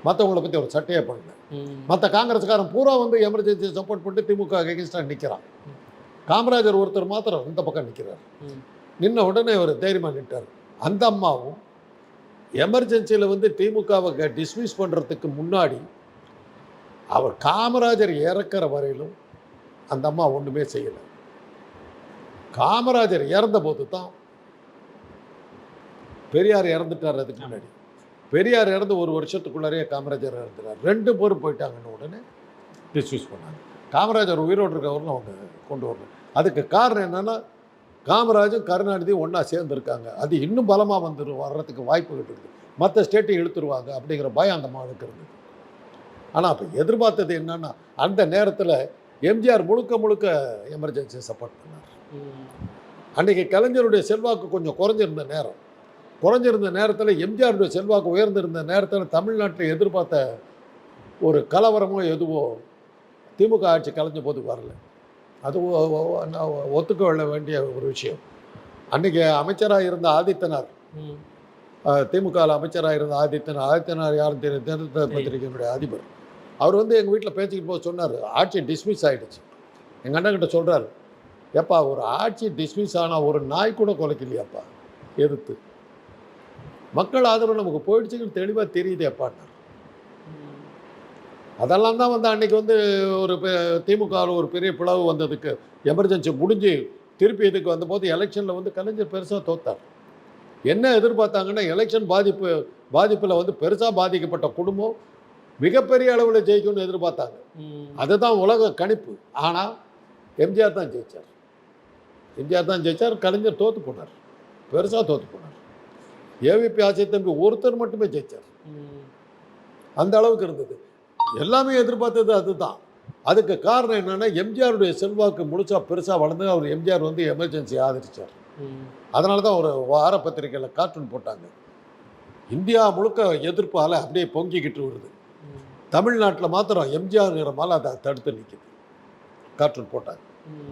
மற்றவங்களை பற்றி ஒரு சட்டையே பண்ணல. மற்ற காங்கிரஸ்காரன் பூரா வந்து எமர்ஜென்சி சப்போர்ட் பண்ணிட்டு திமுக அகேன்ஸ்டாக நிற்கிறான். காமராஜர் ஒருத்தர் மாத்திரம் இந்த பக்கம் நிற்கிறார். நின்ன உடனே அவர் தைரியமாக நின்றார். அந்த அம்மாவும் எமர்ஜென்சியில் வந்து திமுகவை டிஸ்மிஸ் பண்ணுறதுக்கு முன்னாடி அவர் காமராஜர் இறக்கிற வரையிலும் அந்த அம்மா ஒன்றுமே செய்யலை. காமராஜர் இறந்த போது தான் பெரியார் இறந்துட்டார். அதுக்கு முன்னாடி பெரியார் இறந்து ஒரு வருஷத்துக்குள்ளாரே காமராஜர் இறந்துட்டார். 2 பேரும் போயிட்டாங்கன்னு உடனே டிஸ்மிஸ் பண்ணாங்க. காமராஜர் உயிரோடு இருக்கிறவர்களும் அவங்க கொண்டு வரணும். அதுக்கு காரணம் என்னென்னா காமராஜும் கருணாநிதியும் ஒன்றா சேர்ந்துருக்காங்க. அது இன்னும் பலமாக வர்றதுக்கு வாய்ப்புகள் இருக்குது. மற்ற ஸ்டேட்டை இழுத்துருவாங்க அப்படிங்கிற பயம் அந்த மானுக்கு இருந்தது. ஆனால் அப்போ எதிர்பார்த்தது என்னன்னா அந்த நேரத்தில் எம்ஜிஆர் முழுக்க எமர்ஜென்சி சப்போர்ட் பண்ணார். அன்றைக்கி கலைஞருடைய செல்வாக்கு கொஞ்சம் குறைஞ்சிருந்த நேரத்தில் எம்ஜிஆருடைய செல்வாக்கு உயர்ந்திருந்த நேரத்தில் தமிழ்நாட்டில் எதிர்பார்த்த ஒரு கலவரமோ எதுவோ திமுக ஆட்சி கலைஞ்ச போது வரல. அது ஒத்துக்கொள்ள வேண்டிய ஒரு விஷயம். அன்றைக்கி அமைச்சராக இருந்த ஆதித்தனார், திமுகவில் அமைச்சராக இருந்த ஆதித்தனார் யாரும் தெரியும், தினத்த பத்திரிகையினுடைய அதிபர். அவர் வந்து எங்கள் வீட்டில் பேசிக்கிட்டு போது சொன்னார், ஆட்சி டிஸ்மிஸ் ஆகிடுச்சு. எங்கள் அண்ணன்கிட்ட சொல்கிறார், ஏப்பா ஒரு ஆட்சி டிஸ்மிஸ் ஆனால் ஒரு நாய் கூட குலைக்கலையாப்பா எதிர்த்து. மக்கள் ஆதரவு நமக்கு போயிடுச்சுன்னு தெளிவாக தெரியுது எப்பான்னார். அதெல்லாம் தான் வந்து அன்றைக்கி வந்து ஒரு திமுகவில் ஒரு பெரிய பிளவு வந்ததுக்கு எமர்ஜென்சி முடிஞ்சு திருப்பி இதுக்கு வந்தபோது எலெக்ஷனில் வந்து கலைஞர் பெருசாக தோத்தார். என்ன எதிர்பார்த்தாங்கன்னா எலெக்ஷன் பாதிப்பில் வந்து பெருசாக பாதிக்கப்பட்ட குடும்பம் மிகப்பெரிய அளவில் ஜெயிக்கும்னு எதிர்பார்த்தாங்க. அதுதான் உலக கணிப்பு. ஆனால் எம்ஜிஆர் தான் ஜெயிச்சார். கலைஞர் தோற்று போனார், பெருசாக தோற்று போனார். ஏவிபி ஆட்சி தம்பி ஒருத்தர் மட்டுமே ஜெயிச்சார். அந்த அளவுக்கு இருந்தது. எல்லாமே எதிர்பார்த்தது அதுதான். அதுக்கு காரணம் என்னென்னா எம்ஜிஆருடைய செல்வாக்கு முழுசா பெருசாக வளர்ந்து அவர் எம்ஜிஆர் வந்து எமர்ஜென்சி ஆதரித்தார். அதனால தான் ஒரு வார பத்திரிகையில் கார்ட்டூன் போட்டாங்க. இந்தியா முழுக்க எதிர்ப்பால் அப்படியே பொங்கிக்கிட்டு வருது, தமிழ்நாட்டில் மாத்திரம் எம்ஜிஆர் மாலை அதை தடுத்து நிற்கிது. கார்ட்டூன் போட்டாங்க.